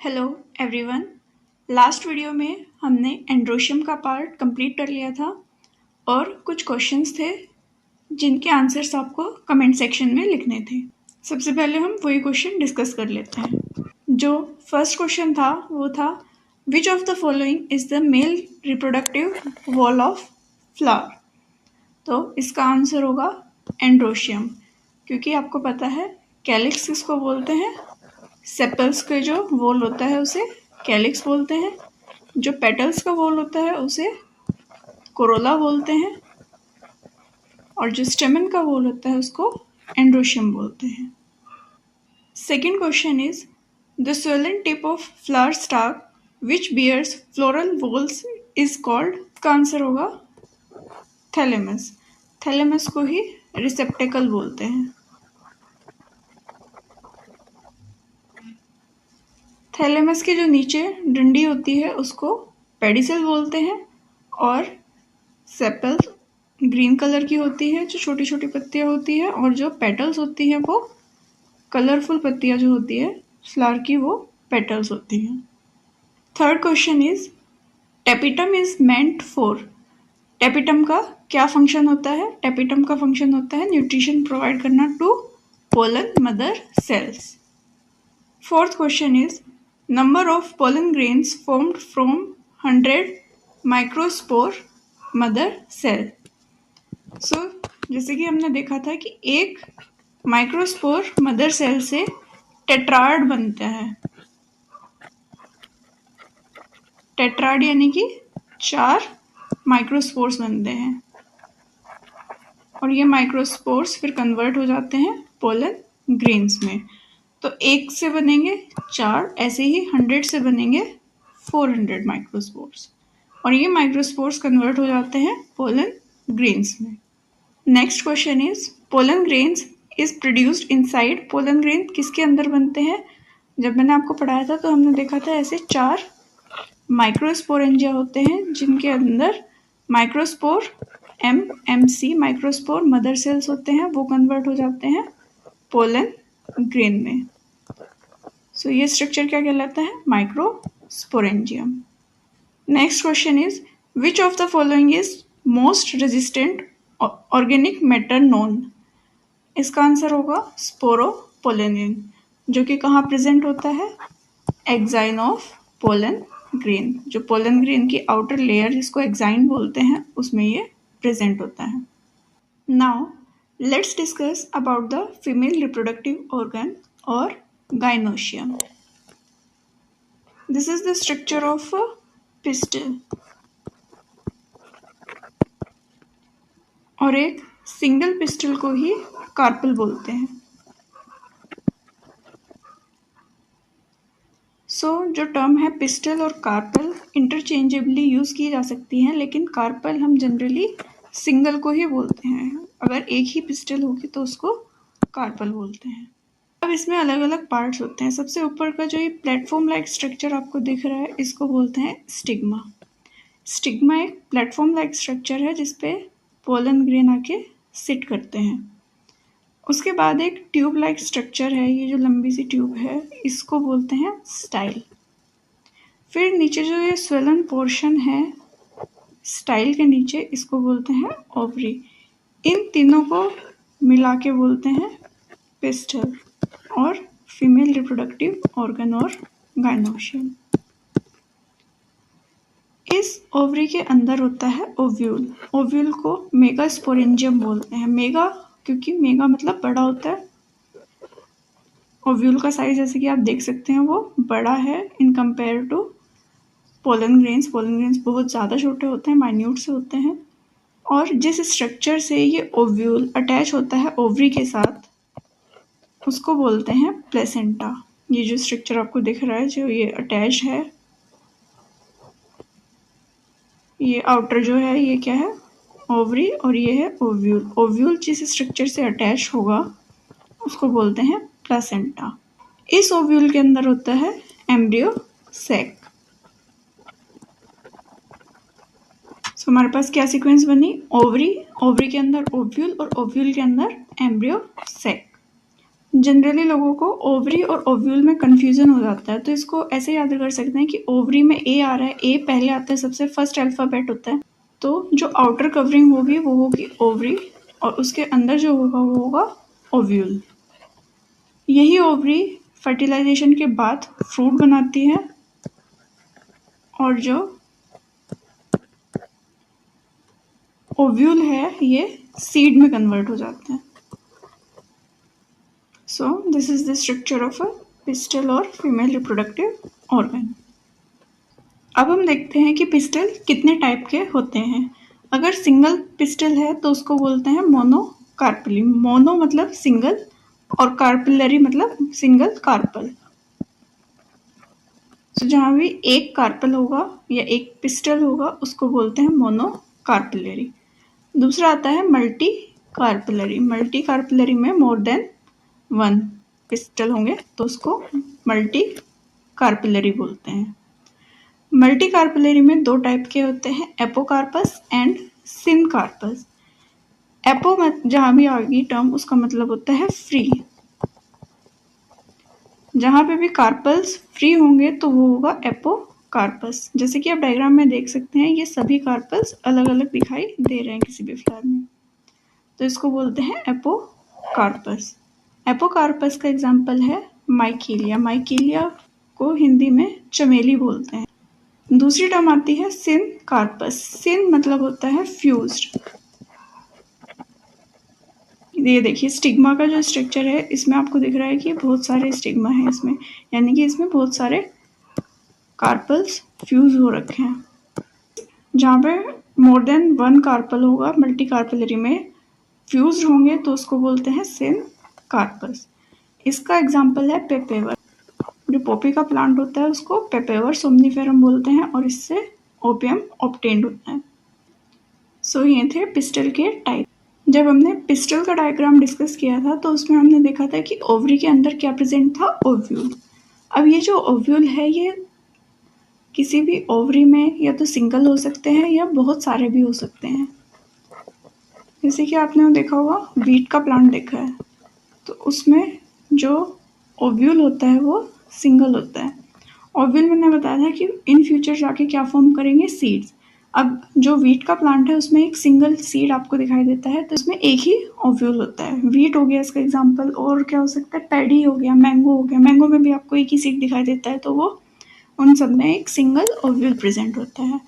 Hello everyone. Last video में हमने androecium का पार्ट कंप्लीट कर लिया था और कुछ क्वेश्चंस थे जिनके आंसर्स आपको कमेंट सेक्शन में लिखने थे। सबसे पहले हम वही क्वेश्चन डिस्कस कर लेते हैं। जो फर्स्ट क्वेश्चन था वो था विच of the following is the male reproductive wall of flower. तो इसका आंसर होगा एंड्रोशियम, क्योंकि आपको पता है कैलिक्स किसको बोलते हैं। सेपल्स के जो वॉल होता है उसे कैलिक्स बोलते हैं, जो पेटल्स का वॉल होता है उसे कोरोला बोलते हैं, और जो स्टेमन का वॉल होता है उसको एंड्रोशियम बोलते हैं। Second question is the swollen tip of flower stalk which bears floral whorls is called. इसका आंसर होगा थैलेमस। थैलेमस को ही रिसेप्टेकल बोलते हैं। थैलेमस के जो नीचे डंडी होती है उसको पेडिसल बोलते हैं, और सेपल ग्रीन कलर की होती है, जो छोटी छोटी पत्तियां होती है, और जो पेटल्स होती है वो कलरफुल पत्तियां जो होती है फ्लावर की वो पेटल्स होती हैं। Third question is tapetum is meant for. Tapetum का क्या फंक्शन होता है। टेपिटम का फंक्शन होता है न्यूट्रिशन प्रोवाइड करना to pollen mother cells. Fourth question is number of pollen grains formed from 100 microspore mother cell. So जैसे कि हमने देखा था कि एक माइक्रोस्पोर मदर सेल से टेट्राड बनता है। टेट्राड यानी कि 4 माइक्रोस्पोर्स बनते हैं, और ये माइक्रोस्पोर्स फिर कन्वर्ट हो जाते हैं पोलन ग्रेन्स में। तो एक से बनेंगे 4, ऐसे ही 100 से बनेंगे 400 माइक्रोस्पोर्स, और ये माइक्रोस्पोर्स कन्वर्ट हो जाते हैं पोलन ग्रेन्स में। Next question is pollen grains is produced inside. Pollen grain किसके अंदर बनते हैं। जब मैंने आपको पढ़ाया था तो हमने देखा था ऐसे 4 माइक्रोस्पोरेंजिया होते हैं जिनके अंदर microspore MMC microspore mother cells होते हैं, वो कन्वर्ट हो जाते हैं पोलन ग्रेन में। सो ये स्ट्रक्चर क्या कहलाता है, microsporangium. Next question is which of the following is most resistant organic matter known. इसका आंसर होगा स्पोरोपोलेनिन, जो कि कहाँ प्रेजेंट होता है, एक्साइन ऑफ पोलन ग्रेन। जो पोलन ग्रेन की आउटर लेयर जिसको एक्साइन बोलते हैं उसमें ये प्रेजेंट होता है। Now let's discuss about the female reproductive organ और gynoecium. This is the structure of pistil, और एक सिंगल पिस्टल को ही कार्पल बोलते हैं। जो टर्म है पिस्टल और कार्पल इंटरचेंजेबली यूज की जा सकती हैं, लेकिन कार्पल हम जनरली सिंगल को ही बोलते हैं। अगर एक ही पिस्टल होगी तो उसको कार्पल बोलते हैं। अब इसमें अलग अलग पार्ट्स होते हैं। सबसे ऊपर का जो ये प्लेटफॉर्म लाइक स्ट्रक्चर आपको दिख रहा है इसको बोलते हैं स्टिग्मा। स्टिग्मा एक प्लेटफॉर्म लाइक स्ट्रक्चर है जिसपे पोलन ग्रेन आके सिट करते हैं। उसके बाद एक ट्यूब लाइक स्ट्रक्चर है, ये जो लंबी सी ट्यूब है इसको बोलते हैं स्टाइल। फिर नीचे जो ये स्वेलन पोर्शन है स्टाइल के नीचे, इसको बोलते हैं ओवरी। इन तीनों को मिला के बोलते हैं पिस्टल और फीमेल रिप्रोडक्टिव ऑर्गन और गाइनोशियम। इस ओवरी के अंदर होता है ओव्यूल। ओव्यूल को मेगास्पोरेंजियम बोलते हैं। मेगा क्योंकि मेगा मतलब बड़ा होता है। ओव्यूल का साइज जैसे कि आप देख सकते हैं वो बड़ा है in compare to pollen grains. Pollen grains बहुत ज़्यादा छोटे होते हैं, माइन्यूट से होते हैं। और जिस स्ट्रक्चर से ये ओव्यूल अटैच होता है ओवरी के साथ उसको बोलते हैं प्लेसेंटा। ये जो स्ट्रक्चर आपको दिख रहा है जो ये अटैच है, ये आउटर जो है ये क्या है, ओवरी, और ये है ओव्यूल। ओव्यूल जिस स्ट्रक्चर से अटैच होगा उसको बोलते हैं प्लेसेंटा। इस ओव्यूल के अंदर होता है एम्ब्रियो सैक। सो हमारे पास क्या सीक्वेंस बनी, ओवरी, ओवरी के अंदर ओव्यूल और ओव्यूल के अंदर एम्ब्रियो सैक। जनरली लोगों को ओवरी और ओव्यूल में कन्फ्यूज़न हो जाता है, तो इसको ऐसे याद कर सकते हैं कि ओवरी में ए आ रहा है, ए पहले आता है, सबसे फर्स्ट अल्फ़ाबेट होता है, तो जो आउटर कवरिंग होगी वो होगी ओवरी और उसके अंदर जो होगा वो होगा ओव्यूल। यही ओवरी फर्टिलाइजेशन के बाद फ्रूट बनाती है और जो ओव्यूल है ये सीड में कन्वर्ट हो जाता है। So this is the structure of a pistil or female reproductive organ. अब हम देखते हैं कि पिस्टल कितने टाइप के होते हैं। अगर सिंगल पिस्टल है तो उसको बोलते हैं मोनोकार्पली। मोनो मतलब सिंगल और कार्पिलरी मतलब सिंगल कार्पल। तो जहाँ भी एक कार्पल होगा या एक पिस्टल होगा उसको बोलते हैं मोनोकार्पिलरी। दूसरा आता है मल्टी कार्पिलरी। मल्टी कार्पिलरी में मोर देन 1 पिस्टल होंगे तो उसको मल्टी कार्पिलरी बोलते हैं। मल्टी कार्पिलरी में 2 टाइप के होते हैं, एपोकार्पस एंड सिनकार्पस। एपो जहाँ भी आ गई टर्म उसका मतलब होता है फ्री। जहाँ पे भी कार्पल्स फ्री होंगे तो वो होगा एपोकार्पस। जैसे कि आप डायग्राम में देख सकते हैं ये सभी कार्पल्स अलग अलग दिखाई दे रहे हैं किसी भी फ्लावर में, तो इसको बोलते हैं एपोकार्पस। एपोकार्पस का एग्जाम्पल है माइकेलिया। माइकेलिया को हिंदी में चमेली बोलते हैं। दूसरी टर्म आती है सिनकार्पस। सिन मतलब होता है फ्यूज्ड। ये देखिए स्टिग्मा का जो स्ट्रक्चर है इसमें आपको दिख रहा है कि बहुत सारे स्टिग्मा हैं इसमें, यानी कि इसमें बहुत सारे कार्पल्स फ्यूज हो रखे हैं। जहाँ पे मोर देन 1 कार्पल होगा मल्टी कार्पलरी में फ्यूज्ड होंगे तो उसको बोलते हैं सिनकार्पस। इसका एग्जाम्पल है पेपेवर। जो पोपी का प्लांट होता है उसको पेपेवर सोमनीफेरम बोलते हैं और इससे ओपियम ऑब्टेन्ड होता है। सो ये थे पिस्टल के टाइप। जब हमने पिस्टल का डायग्राम डिस्कस किया था तो उसमें हमने देखा था कि ओवरी के अंदर क्या प्रेजेंट था, ओव्यूल। अब ये जो ओव्यूल है ये किसी भी ओवरी में या तो सिंगल हो सकते हैं या बहुत सारे भी हो सकते हैं। जैसे कि आपने देखा होगा वीट का प्लांट देखा है तो उसमें जो ओव्यूल होता है वो सिंगल होता है। ओव्यूल मैंने बताया था कि इन फ्यूचर जाके क्या फॉर्म करेंगे, सीड्स। अब जो वीट का प्लांट है उसमें एक सिंगल सीड आपको दिखाई देता है तो उसमें एक ही ओव्यूल होता है। वीट हो गया इसका एग्जांपल, और क्या हो सकता है, पैडी हो गया, मैंगो हो गया। मैंगो में भी आपको एक ही सीड दिखाई देता है तो वो उन सब में एक सिंगल ओव्यूल प्रेजेंट होता है।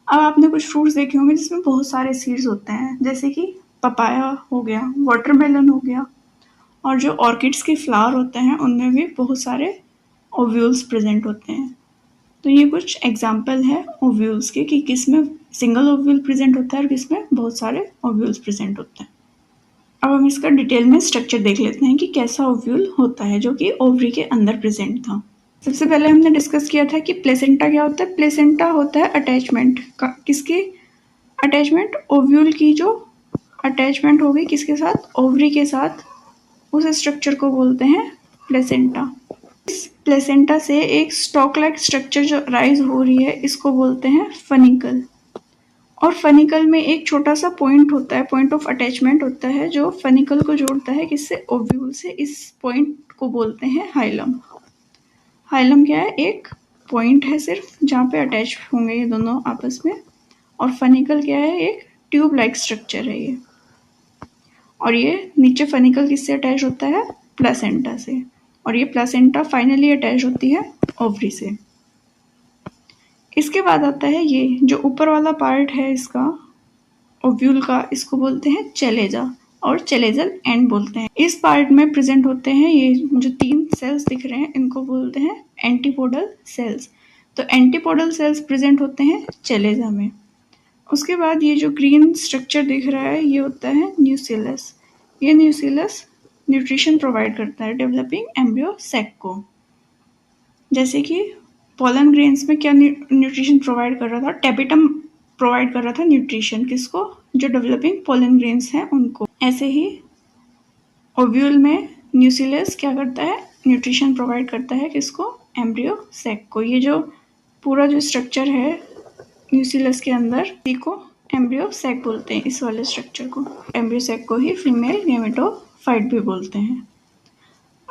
अब आपने कुछ फ्रूट्स देखे होंगे जिसमें बहुत सारे सीड्स होते हैं, जैसे कि पपाया हो गया, वाटरमेलन हो गया, और जो ऑर्किड्स के फ्लावर होते हैं उनमें भी बहुत सारे ओव्यूल्स प्रेजेंट होते हैं। तो ये कुछ एग्जाम्पल है ओव्यूल्स के कि किसमें सिंगल ओव्यूल प्रेजेंट होता है और किसमें बहुत सारे ओव्यूल्स प्रेजेंट होते हैं। अब हम इसका डिटेल में स्ट्रक्चर देख लेते हैं कि कैसा ओव्यूल होता है जो कि ओवरी के अंदर प्रेजेंट था। सबसे पहले हमने डिस्कस किया था कि प्लेसेंटा क्या होता है। प्लेसेंटा होता है अटैचमेंट का, किसकी अटैचमेंट, ओव्यूल की जो अटैचमेंट होगी किसके साथ, ओवरी के साथ, उस स्ट्रक्चर को बोलते हैं प्लेसेंटा। इस प्लेसेंटा से एक स्टॉक लाइक स्ट्रक्चर जो राइज हो रही है इसको बोलते हैं फनिकल। और फनिकल में एक छोटा सा पॉइंट होता है, पॉइंट ऑफ अटैचमेंट होता है जो फनिकल को जोड़ता है किससे, ओव्यूल से। इस पॉइंट को बोलते हैं हाइलम। हाइलम क्या है, एक पॉइंट है सिर्फ जहाँ पे अटैच होंगे ये दोनों आपस में। और फनिकल क्या है, एक ट्यूब लाइक स्ट्रक्चर है ये। और ये नीचे फनिकल किससे अटैच होता है, प्लेसेंटा से। और ये प्लेसेंटा फाइनली अटैच होती है ओवरी से। इसके बाद आता है ये जो ऊपर वाला पार्ट है इसका ओव्यूल का, इसको बोलते हैं चेलेजा और चेलेजल एंड बोलते हैं। इस पार्ट में प्रेजेंट होते हैं ये जो 3 सेल्स दिख रहे हैं इनको बोलते हैं एंटीपोडल सेल्स। तो एंटीपोडल सेल्स प्रेजेंट होते हैं चेलेजा में। उसके बाद ये जो ग्रीन स्ट्रक्चर दिख रहा है ये होता है न्यूसिलस। ये न्यूसिलस न्यूट्रिशन प्रोवाइड करता है डेवलपिंग एम्ब्रियो सैक को। जैसे कि पोलन ग्रेन्स में क्या न्यूट्रिशन प्रोवाइड कर रहा था, टेपिटम प्रोवाइड कर रहा था न्यूट्रिशन किसको, जो डेवलपिंग पोलन ग्रेन्स हैं उनको। ऐसे ही ओव्यूल में न्यूसिलस क्या करता है, न्यूट्रिशन प्रोवाइड करता है किसको, एम्ब्रियो सैक को। ये जो पूरा जो स्ट्रक्चर है न्यूसिलस के अंदर इसी को एम्ब्रियो सैक बोलते हैं। इस वाले स्ट्रक्चर को एम्ब्रियो सैक को ही फीमेल गैमेटोफाइट भी बोलते हैं।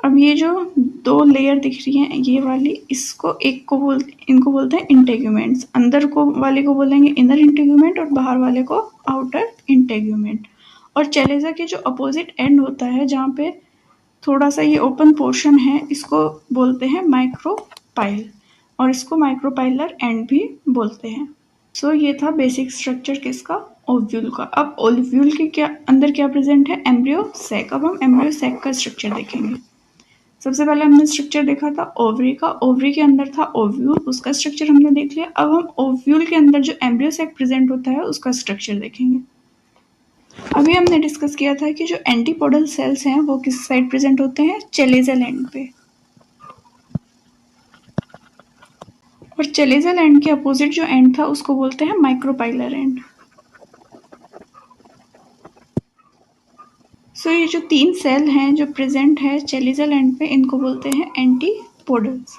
अब ये जो दो लेयर दिख रही हैं ये वाली, इनको बोलते हैं इंटेग्यूमेंट्स। अंदर को वाले को बोलेंगे इनर इंटेग्यूमेंट और बाहर वाले को आउटर इंटेग्यूमेंट। और चेलेजा के जो अपोजिट एंड होता है जहाँ पे थोड़ा सा ये ओपन पोर्शन है, इसको बोलते हैं माइक्रोपाइल, और इसको माइक्रोपाइलर एंड भी बोलते हैं। सो ये था बेसिक स्ट्रक्चर किसका, ओव्यूल का। अब ओव्यूल के अंदर क्या प्रेजेंट है, एम्ब्रियो सैक। अब हम एम्ब्रियो सैक का स्ट्रक्चर देखेंगे। सबसे पहले हमने स्ट्रक्चर देखा था ओवरी का, ओवरी के अंदर था ओव्यूल, उसका स्ट्रक्चर हमने देख लिया। अब हम ओव्यूल के अंदर जो एम्ब्रियो सैक प्रेजेंट होता है उसका स्ट्रक्चर देखेंगे। अभी हमने डिस्कस किया था कि जो एंटीपोडल सेल्स हैं वो किस साइड प्रेजेंट होते हैं, चेलेजल एंड पे। और चेलेजल एंड के अपोजिट जो एंड था उसको बोलते हैं माइक्रोपाइलर एंड। सो ये जो 3 सेल हैं जो प्रेजेंट है चेलेजल एंड पे, इनको बोलते हैं एंटीपोडल्स।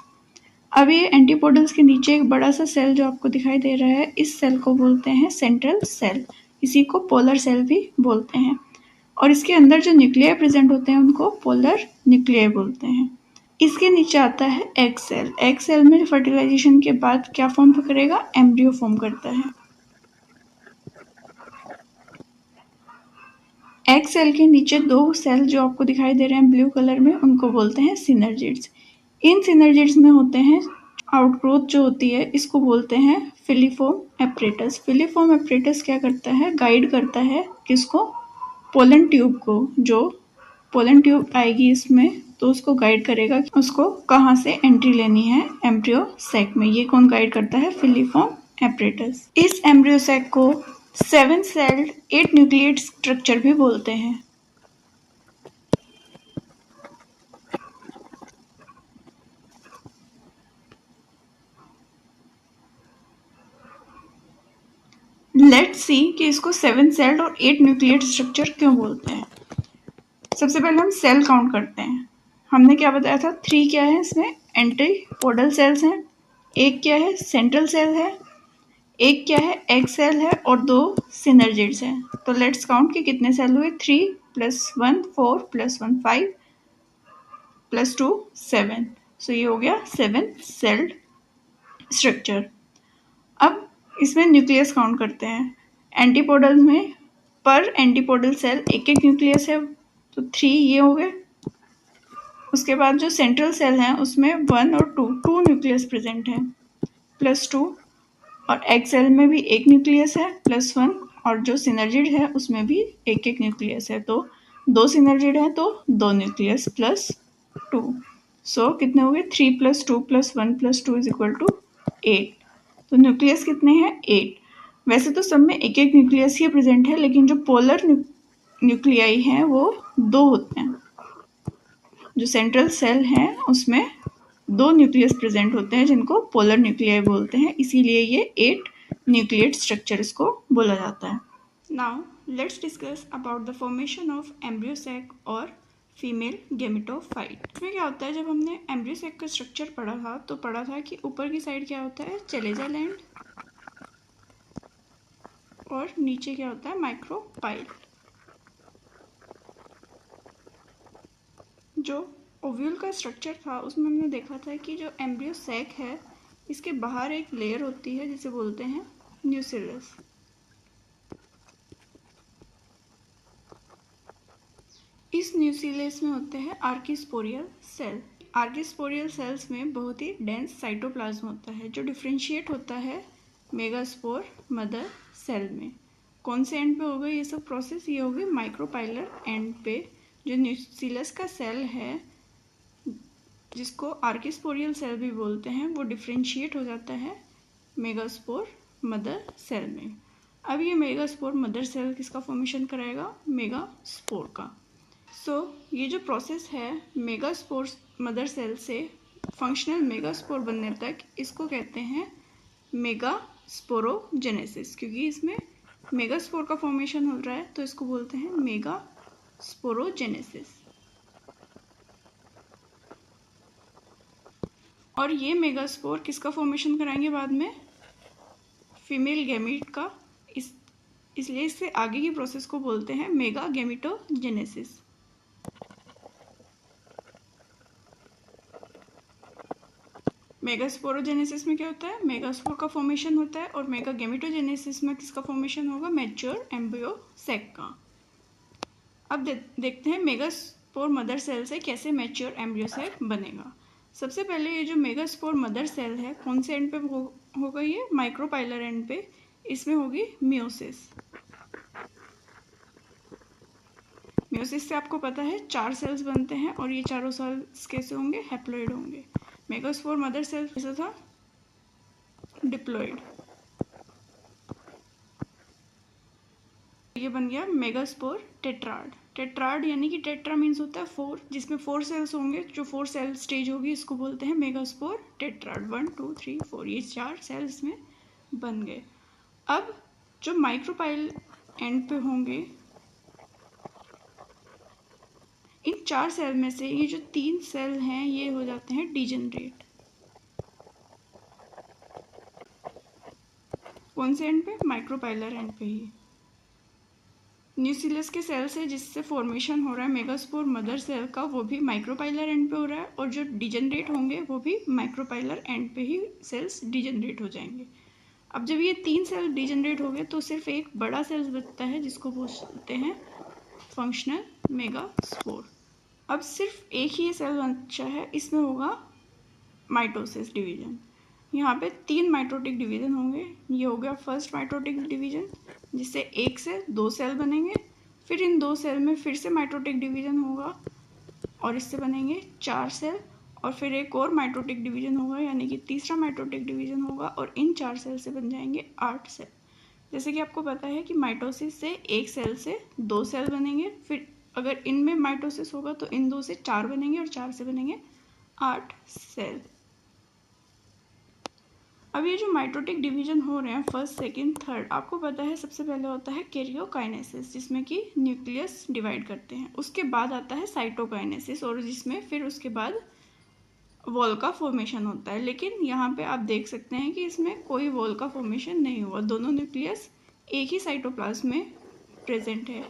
अब ये एंटीपोडल्स के नीचे एक बड़ा सा सेल जो आपको दिखाई दे रहा है, इस सेल को बोलते हैं सेंट्रल सेल। इसी को पोलर सेल भी बोलते हैं। और इसके अंदर जो न्यूक्लियाई प्रेजेंट होते हैं उनको पोलर न्यूक्लियाई बोलते हैं। इसके नीचे आता है एग सेल। एग सेल में फर्टिलाइजेशन के बाद क्या फॉर्म करेगा, एम्ब्रियो फॉर्म करता है। एग सेल के नीचे 2 सेल जो आपको दिखाई दे रहे हैं ब्लू कलर में, उनको बोलते हैं सिनर्जिड्स। इन सिनर्जिड्स में होते हैं आउटग्रोथ जो होती है, इसको बोलते हैं फिलीफोर्म एपरेटस। फिलीफोर्म एपरेटस क्या करता है, गाइड करता है किसको, पोलन ट्यूब को। जो पोलन ट्यूब आएगी इसमें तो उसको गाइड करेगा कि उसको कहाँ से एंट्री लेनी है एम्ब्रियो सैक में। ये कौन गाइड करता है, फिलीफोर्म एपरेटस। इस एम्ब्रियो सैक को 7 सेल्ड 8 न्यूक्लिएट स्ट्रक्चर भी बोलते हैं। लेट्स सी कि इसको 7 सेल्ड और 8 न्यूक्लिएट स्ट्रक्चर क्यों बोलते हैं। सबसे पहले हम सेल काउंट करते हैं। हमने क्या बताया था, 3 क्या है इसमें, एंटीपोडल सेल्स हैं। एक क्या है, सेंट्रल सेल है। एक क्या है, एग सेल है। और 2 सिनर्जिड्स हैं। तो लेट्स काउंट कि कितने सेल हुए, 3 + 1 4 + 1 5 + 2 7। सो ये हो गया 7 सेल्ड स्ट्रक्चर। अब इसमें न्यूक्लियस काउंट करते हैं। एंटीपोडल में पर एंटीपोडल सेल एक न्यूक्लियस है, तो 3 ये हो गए। उसके बाद जो सेंट्रल सेल है उसमें 1 और 2 न्यूक्लियस प्रेजेंट है, +2। और एग सेल में भी एक न्यूक्लियस है, +1। और जो सिनर्जिड है उसमें भी एक न्यूक्लियस है, तो 2 सिनर्जिड है तो 2 न्यूक्लियस +2। सो कितने हो गए, 3 + 2 + 1 + 2 = 8। तो न्यूक्लियस कितने हैं, 8। वैसे तो सब में एक न्यूक्लियस ही प्रेजेंट है, लेकिन जो पोलर न्यूक्लियाई हैं वो 2 होते हैं। जो सेंट्रल सेल है उसमें 2 न्यूक्लियस प्रेजेंट होते हैं जिनको पोलर न्यूक्लियाई बोलते हैं, इसीलिए ये 8 न्यूक्लिएट स्ट्रक्चर इसको बोला जाता है। Now let's discuss about the formation of embryo sac और फीमेल गेमेटोफाइट। इसमें क्या होता है, जब हमने एम्ब्रियो सैक का स्ट्रक्चर पढ़ा था तो पढ़ा था कि ऊपर की साइड क्या होता है, चेलेजल एंड, और नीचे क्या होता है, माइक्रोपाइल। जो ओव्यूल का स्ट्रक्चर था उसमें हमने देखा था कि जो एम्ब्रियो सैक है इसके बाहर एक लेयर होती है जिसे बोलते हैं न्यूसिलस। इस न्यूसिलस में होते हैं आर्किस्पोरियल सेल। आर्किस्पोरियल सेल्स में बहुत ही डेंस साइटोप्लाज्म होता है जो डिफ्रेंशिएट होता है मेगास्पोर मदर सेल में। कौन से एंड पे होगा ये सब प्रोसेस, ये होगी माइक्रोपाइलर एंड पे। जो न्यूसिलस का सेल है जिसको आर्किस्पोरियल सेल भी बोलते हैं, वो डिफ्रेंशिएट हो जाता है मेगास्पोर मदर सेल में। अब ये मेगास्पोर मदर सेल किसका फॉर्मेशन कराएगा, मेगास्पोर का। ये जो प्रोसेस है मेगास्पोर मदर सेल से फंक्शनल मेगास्पोर बनने तक, इसको कहते हैं मेगास्पोरोजेनेसिस। क्योंकि इसमें मेगास्पोर का फॉर्मेशन हो रहा है तो इसको बोलते हैं मेगास्पोरोजेनेसिस। और ये मेगास्पोर किसका फॉर्मेशन कराएंगे बाद में, फीमेल गैमीट का। इसलिए इससे आगे की प्रोसेस को बोलते हैं मेगा गैमीटोजेनेसिस। मेगास्पोरोजेनेसिस में क्या होता है, मेगास्पोर का फॉर्मेशन होता है, और मेगागेमेटोजेनेसिस में किसका फॉर्मेशन होगा, मैच्योर एम्ब्रियो सैक का। अब देखते हैं मेगास्पोर मदर सेल से कैसे मैच्योर एम्ब्रियो सैक बनेगा। सबसे पहले ये जो मेगास्पोर मदर सेल है कौन से एंड पे होगा, ये माइक्रोपाइलर एंड पे, इसमें होगी मियोसिस। मियोसिस से आपको पता है 4 सेल्स बनते हैं और ये चारों सेल्स कैसे होंगे, हैप्लॉइड होंगे। मेगास्पोर मदर सेल कैसा था, डिप्लॉइड। ये बन गया मेगास्पोर टेट्राड। टेट्राड यानी कि टेट्रा मीन्स होता है 4, जिसमें 4 सेल्स होंगे, जो 4 सेल स्टेज होगी इसको बोलते हैं मेगास्पोर टेट्राड। 1 2 3 4 ये 4 सेल्स में बन गए। अब जो माइक्रोपाइल एंड पे होंगे, इन 4 सेल में से ये जो 3 सेल हैं ये हो जाते हैं डिजेनरेट। कौन से एंड पे, माइक्रोपाइलर एंड पे ही। न्यूक्लियस के सेल से जिससे फॉर्मेशन हो रहा है मेगास्पोर मदर सेल का, वो भी माइक्रोपाइलर एंड पे हो रहा है, और जो डिजेनरेट होंगे वो भी माइक्रोपाइलर एंड पे ही सेल्स डिजेनरेट हो जाएंगे। अब जब ये 3 सेल डिजेनरेट हो गए तो सिर्फ एक बड़ा सेल बचता है जिसको बोलते हैं फंक्शनल मेगास्पोर। अब सिर्फ एक ही सेल बचा है, इसमें होगा माइटोसिस डिवीजन। यहाँ पे 3 माइटोटिक डिवीजन होंगे। ये हो गया फर्स्ट माइटोटिक डिवीजन, जिससे 1 से 2 सेल बनेंगे, फिर इन 2 सेल में फिर से माइटोटिक डिवीजन होगा और इससे बनेंगे 4 सेल, और फिर एक और माइटोटिक डिवीजन होगा यानी कि तीसरा माइटोटिक डिवीजन होगा, और इन 4 सेल से बन जाएंगे 8 सेल। जैसे कि आपको पता है कि माइटोसिस से 1 सेल से 2 सेल बनेंगे, फिर अगर इनमें माइटोसिस होगा तो इन 2 से 4 बनेंगे, और 4 से बनेंगे 8 सेल। अब ये जो माइटोटिक डिवीजन हो रहे हैं फर्स्ट सेकंड थर्ड, आपको पता है सबसे पहले होता है कैरियोकाइनेसिस, जिसमें कि न्यूक्लियस डिवाइड करते हैं। उसके बाद आता है साइटोकाइनेसिस, और जिसमें फिर उसके बाद वॉल का फॉर्मेशन होता है। लेकिन यहाँ पे आप देख सकते हैं कि इसमें कोई वॉल का फॉर्मेशन नहीं हुआ, दोनों न्यूक्लियस एक ही साइटोप्लाज्म में प्रेजेंट है।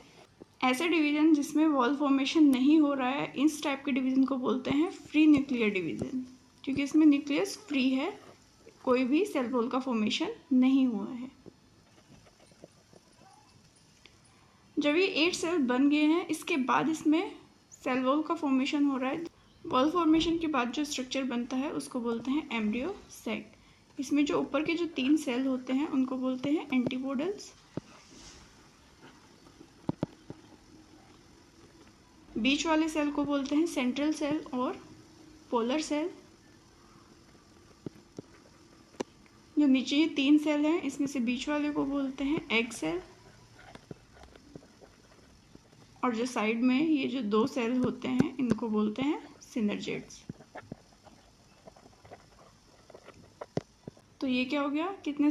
ऐसे डिवीजन जिसमें वॉल फॉर्मेशन नहीं हो रहा है, इस टाइप के डिवीजन को बोलते हैं फ्री न्यूक्लियर डिवीजन, क्योंकि इसमें न्यूक्लियस फ्री है, कोई भी सेल वॉल का फॉर्मेशन नहीं हुआ है। जब ये 8 सेल बन गए हैं, इसके बाद इसमें सेल वॉल का फॉर्मेशन हो रहा है। वॉल फॉर्मेशन के बाद जो स्ट्रक्चर बनता है उसको बोलते हैं एम्ब्रियो सैक। इसमें जो ऊपर के जो 3 सेल होते हैं उनको बोलते हैं एंटीपोडल्स। बीच वाले सेल को बोलते हैं सेंट्रल सेल और पोलर सेल। जो नीचे ये 3 सेल हैं इसमें से बीच वाले को बोलते हैं एग सेल, और जो साइड में ये जो 2 सेल होते हैं इनको बोलते हैं सिनर्जेट्स। तो ये क्या हो गया, कितने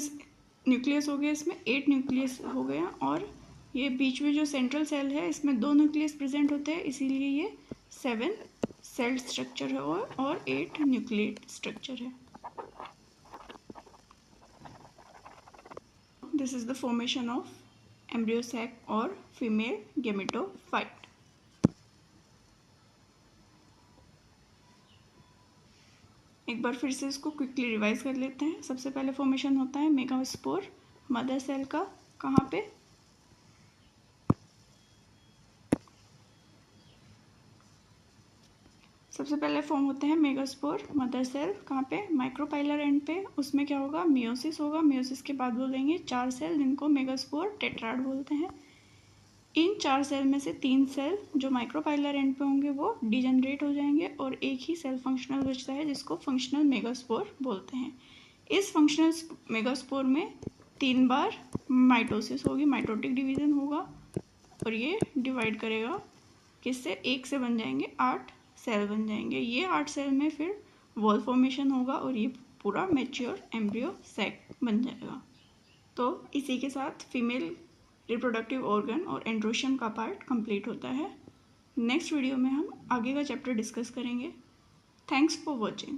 न्यूक्लियस हो गए, इसमें 8 न्यूक्लियस हो गया, और ये बीच में जो सेंट्रल सेल है इसमें 2 न्यूक्लियस प्रेजेंट होते हैं, इसीलिए ये 7 सेल स्ट्रक्चर है और 8 न्यूक्लिएट स्ट्रक्चर है। This is the formation of embryo sac और फीमेल गेमेटोफाइट। एक बार फिर से इसको क्विकली रिवाइज कर लेते हैं। सबसे पहले फॉर्मेशन होता है मेगास्पोर मदर सेल का, कहाँ पे, सबसे पहले फॉर्म होते हैं मेगास्पोर मदर सेल, कहाँ पे, माइक्रोपाइलर एंड पे। उसमें क्या होगा, मियोसिस होगा। मियोसिस के बाद बोलेंगे 4 सेल जिनको मेगास्पोर टेट्राड बोलते हैं। इन 4 सेल में से 3 सेल जो माइक्रोपाइलर एंड पे होंगे वो डिजेनरेट हो जाएंगे, और एक ही सेल फंक्शनल बचता है जिसको फंक्शनल मेगास्पोर बोलते हैं। इस फंक्शनल मेगास्पोर में 3 बार माइटोसिस होगी, माइटोटिक डिवीजन होगा, और ये डिवाइड करेगा किससे, 1 से बन जाएंगे 8 सेल बन जाएंगे। ये 8 सेल में फिर वॉल फॉर्मेशन होगा और ये पूरा मैच्योर एम्ब्रियो सैक बन जाएगा। तो इसी के साथ फीमेल रिप्रोडक्टिव ऑर्गन और एंड्रोशियम का पार्ट कंप्लीट होता है। नेक्स्ट वीडियो में हम आगे का चैप्टर डिस्कस करेंगे। Thanks for watching.